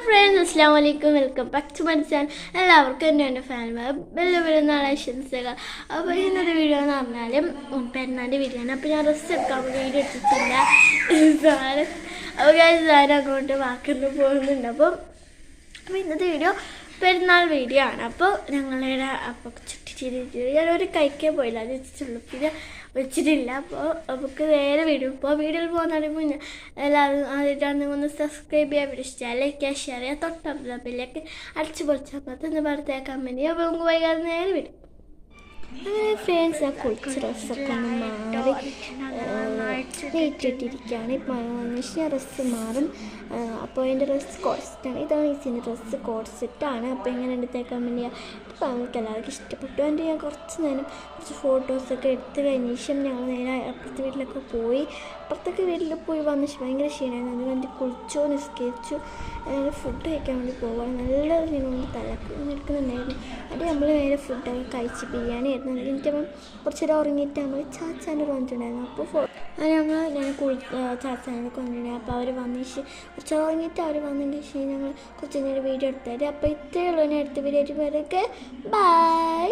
Friends അസ്സലാമു അലൈക്കും welcome back to my channel. എല്ലാവർക്കും എൻ്റെ ഫാൻമാർ വലിയ നാളെ ആശംസകൾ. അപ്പോൾ ഇന്നത്തെ വീഡിയോ എന്ന് പറഞ്ഞാൽ പെരുന്നാളിൻ്റെ വീഡിയോ ആണ്. അപ്പോൾ ഞാൻ ഡ്രസ്സ് എടുക്കാൻ വീഡിയോ എടുത്തിട്ടില്ല. അപ്പോൾ ഞാൻ അങ്ങോട്ട് വാക്കിന് പോകുന്നുണ്ട്. അപ്പോൾ ഇന്നത്തെ വീഡിയോ പെരുന്നാൾ വീഡിയോ ആണ്. അപ്പോൾ ഞങ്ങളുടെ അപ്പോൾ ചുറ്റിച്ചിട്ട് ഞാനൊരു കഴിക്കാൻ പോയില്ല, അത് വെച്ചിട്ടുള്ളൂ, പിന്നെ വെച്ചിട്ടില്ല. അപ്പോൾ നമുക്ക് വേറെ വീഡിയോ വീഡിയോയിൽ പോകുന്നതിന് മുന്നേ എല്ലാവരും ആദ്യമായിട്ടാണ് ഒന്ന് സബ്സ്ക്രൈബ് ചെയ്യാൻ ഇഷ്ടം, ലൈക്ക് ചെയ്യുക, ഷെയർ ചെയ്യുക, തൊട്ടപ്പുറം ബെല്ലൊക്കെ അടിച്ചു പൊളിച്ചാൽ പറ്റുന്ന പറഞ്ഞ കമൻറ്റ് ചെയ്യുക. അപ്പോൾ നമുക്ക് വൈകാതെ നേരെ വരും. അങ്ങനെ ഫ്രണ്ട്സ് ഞാൻ കുളിച്ച് ഡ്രസ്സൊക്കെ ഒന്ന് മാറി നെയ്റ്റിട്ടിരിക്കുകയാണ്. ഇപ്പോൾ ഞാൻ ഡ്രസ്സ് മാറും. അപ്പോൾ എൻ്റെ ഡ്രസ്സ് കോഡ്സെറ്റാണ്. ഇതാണ് ഈസിൻ്റെ ഡ്രസ്സ് കോഡ്സെറ്റാണ്. അപ്പോൾ ഇങ്ങനെ എടുത്തേക്കാൻ വേണ്ടി ഇപ്പോൾ നമുക്ക് എല്ലാവർക്കും ഇഷ്ടപ്പെട്ടു. എൻ്റെ ഞാൻ കുറച്ച് ഫോട്ടോസൊക്കെ എടുത്ത് കഴിഞ്ഞ ശേഷം ഞങ്ങൾ നേരെ അപ്പുറത്തെ വീട്ടിലൊക്കെ പോയി. അപ്പുറത്തൊക്കെ വീട്ടിൽ പോയി വന്ന ഭയങ്കര ക്ഷീണമായിരുന്നു. അതിന് വേണ്ടി കുളിച്ചോ നിസ്കരിച്ചു ഫുഡ് കഴിക്കാൻ വേണ്ടി പോവുകയാണ്. നല്ല ക്ഷീണമുണ്ട്, തലക്ക് നിൽക്കുന്നുണ്ടായിരുന്നു. അത് നമ്മൾ നേരെ ഫുഡൊക്കെ കഴിച്ച് ബിരിയാണി ആയിരുന്നു. എനിക്കപ്പം കുറച്ചേരം ഉറങ്ങിയിട്ട് നമ്മൾ ചാച്ചാൻ്റെ വന്നിട്ടുണ്ടായിരുന്നു. അപ്പോൾ ഞാൻ ചാച്ചാനെ കൊണ്ടുണ്ടായിരുന്നു. അപ്പോൾ അവർ വന്ന ശേഷം കുറച്ച് ഉറങ്ങിയിട്ട് അവർ വന്നതിന് ശേഷം ഞങ്ങൾ കുറച്ച് നേരം വീഡിയോ എടുത്തായിരുന്നു. അപ്പോൾ ഇത്രയേ ഉള്ളൂ. ഞാൻ അടുത്ത വീഡിയോ വരെയൊക്കെ ബൈ.